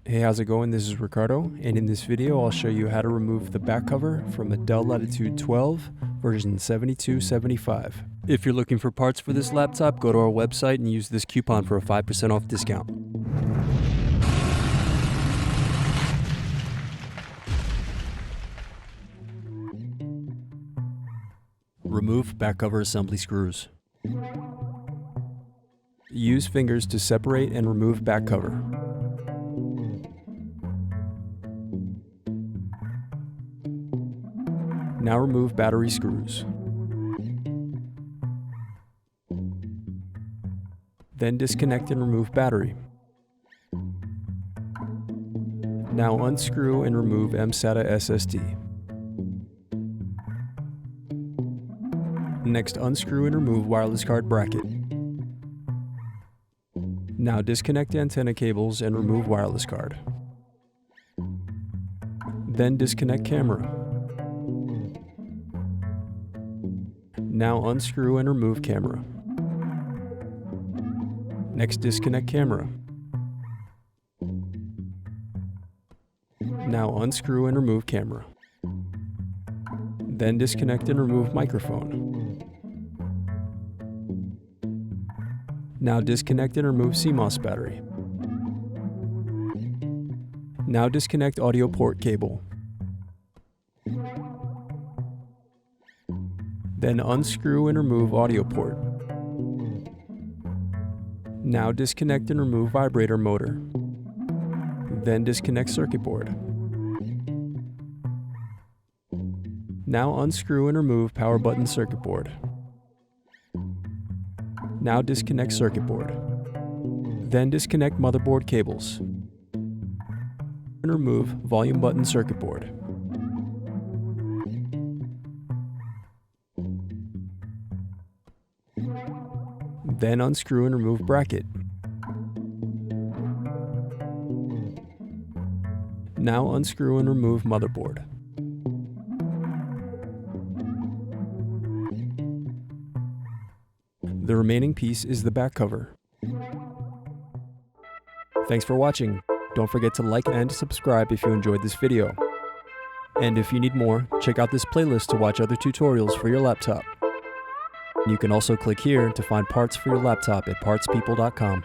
Hey, how's it going? This is Ricardo, and in this video I'll show you how to remove the back cover from a Dell Latitude 12 version 7275. If you're looking for parts for this laptop, go to our website and use this coupon for a 5% off discount. Remove back cover assembly screws. Use fingers to separate and remove back cover. Now remove battery screws. Then disconnect and remove battery. Now unscrew and remove mSATA SSD. Next, unscrew and remove wireless card bracket. Now disconnect antenna cables and remove wireless card. Then disconnect camera. Now unscrew and remove camera. Next, disconnect camera. Now unscrew and remove camera. Then disconnect and remove microphone. Now disconnect and remove CMOS battery. Now disconnect audio port cable. Then unscrew and remove audio port. Now disconnect and remove vibrator motor. Then disconnect circuit board. Now unscrew and remove power button circuit board. Now disconnect circuit board. Then disconnect motherboard cables. And remove volume button circuit board. Then unscrew and remove bracket. Now unscrew and remove motherboard. The remaining piece is the back cover. Thanks for watching. Don't forget to like and subscribe if you enjoyed this video. And if you need more, check out this playlist to watch other tutorials for your laptop. You can also click here to find parts for your laptop at partspeople.com.